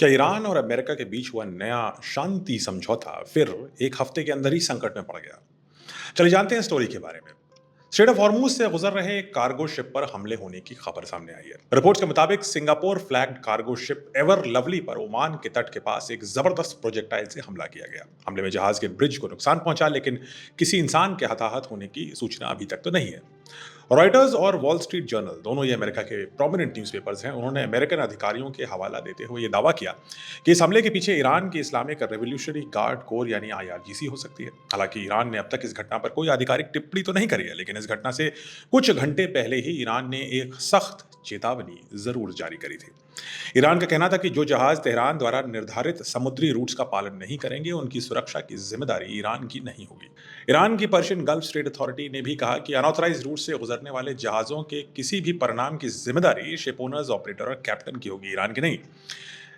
क्या ईरान और अमेरिका के बीच हुआ नया शांति समझौता फिर एक हफ्ते के अंदर ही संकट में पड़ गया? चलिए जानते हैं स्टोरी के बारे में। स्ट्रेट ऑफ हॉर्मूज से गुजर रहे एक कार्गो शिप पर हमले होने की खबर सामने आई है। रिपोर्ट्स के मुताबिक Singapore flagged cargo ship ever lovely पर ओमान के तट के पास एक जबरदस्त प्रोजेक्टाइल से हमला किया गया। हमले में जहाज के ब्रिज को नुकसान पहुंचा, लेकिन किसी इंसान के हताहत होने की सूचना अभी तक तो नहीं है। रॉयटर्स और वॉल स्ट्रीट जर्नल, दोनों ये अमेरिका के प्रोमिनेंट न्यूज़पेपर्स हैं, उन्होंने अमेरिकन अधिकारियों के हवाला देते हुए ये दावा किया कि इस हमले के पीछे ईरान की इस्लामिक रेवोल्यूशनरी गार्ड कोर यानी आईआरजीसी हो सकती है। हालांकि ईरान ने अब तक इस घटना पर कोई आधिकारिक टिप्पणी तो नहीं करी है, लेकिन इस घटना से कुछ घंटे पहले ही ईरान ने एक सख्त चेतावनी जरूर जारी करी थी। ईरान का कहना था कि जो जहाज तेहरान द्वारा निर्धारित समुद्री रूट्स का पालन नहीं करेंगे, उनकी सुरक्षा की जिम्मेदारी ईरान की नहीं होगी। ईरान की पर्शियन गल्फ स्टेट अथॉरिटी ने भी कहा कि अनऑथराइज रूट से गुजरने वाले जहाजों के किसी भी परिणाम की जिम्मेदारी शिप ओनर्स, ऑपरेटर और कैप्टन की होगी, ईरान की नहीं।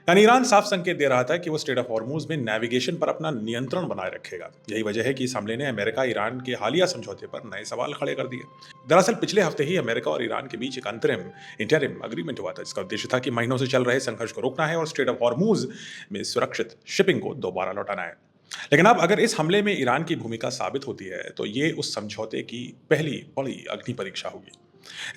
यानी ईरान साफ संकेत दे रहा था कि वो स्टेट ऑफ हॉर्मूज में नेविगेशन पर अपना नियंत्रण बनाए रखेगा। यही वजह है कि इस हमले ने अमेरिका ईरान के हालिया समझौते पर नए सवाल खड़े कर दिए। दरअसल पिछले हफ्ते ही अमेरिका और ईरान के बीच एक अंतरिम इंटरिम अग्रीमेंट हुआ था, जिसका उद्देश्य था कि महीनों से चल रहे संघर्ष को रोकना है और स्टेट ऑफ हॉर्मूज में सुरक्षित शिपिंग को दोबारा लौटाना है। लेकिन अब अगर इस हमले में ईरान की भूमिका साबित होती है, तो ये उस समझौते की पहली बड़ी अग्नि परीक्षा होगी।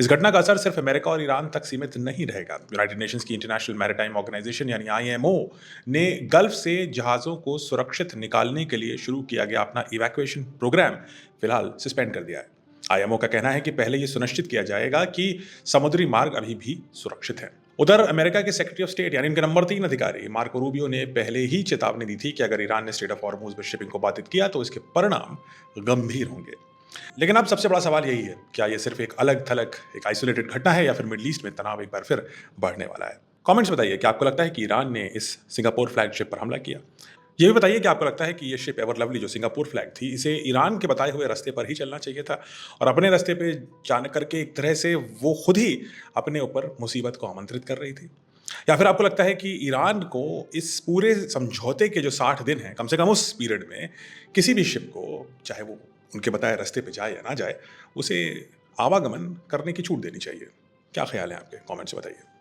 इस घटना का असर सिर्फ अमेरिका और ईरान तक सीमित नहीं रहेगा। यूनाइटेड नेशंस की इंटरनेशनल मैरिटाइम ऑर्गेनाइजेशन यानी आईएमओ ने गल्फ से जहाज़ों को सुरक्षित निकालने के लिए शुरू किया गया अपना इवैक्यूएशन प्रोग्राम फिलहाल सस्पेंड कर दिया है। आईएमओ का कहना है कि पहले ये सुनिश्चित किया जाएगा कि समुद्री मार्ग अभी भी सुरक्षित है। उधर अमेरिका के सेक्रेटरी ऑफ स्टेट यानी इनके नंबर 3 अधिकारी मार्को रूबियो ने पहले ही चेतावनी दी थी कि अगर ईरान ने स्टेट ऑफ हॉर्मूज में शिपिंग को बाधित किया तो इसके परिणाम गंभीर होंगे। लेकिन अब सबसे बड़ा सवाल यही है, क्या ये सिर्फ एक अलग-थलग, एक आइसोलेटेड घटना है या फिर मिडल ईस्ट में तनाव एक बार फिर बढ़ने वाला है? कमेंट्स बताइए, क्या आपको लगता है कि ईरान ने इस सिंगापुर फ्लैग शिप पर हमला किया? ये भी बताइए कि आपको लगता है कि ये शिप एवर लवली जो सिंगापुर फ्लैग थी, इसे ईरान के बताए हुए रास्ते पर ही चलना चाहिए था और अपने रास्ते पे जाने करके एक तरह से वो खुद ही अपने ऊपर मुसीबत को आमंत्रित कर रही थी? या फिर आपको लगता है कि ईरान को इस पूरे समझौते के जो 60 दिन हैं, कम से कम उस पीरियड में किसी भी शिप को, चाहे वो उनके बताए रास्ते पे जाए या ना जाए, उसे आवागमन करने की छूट देनी चाहिए? क्या ख़्याल है आपके? कमेंट्स में बताइए।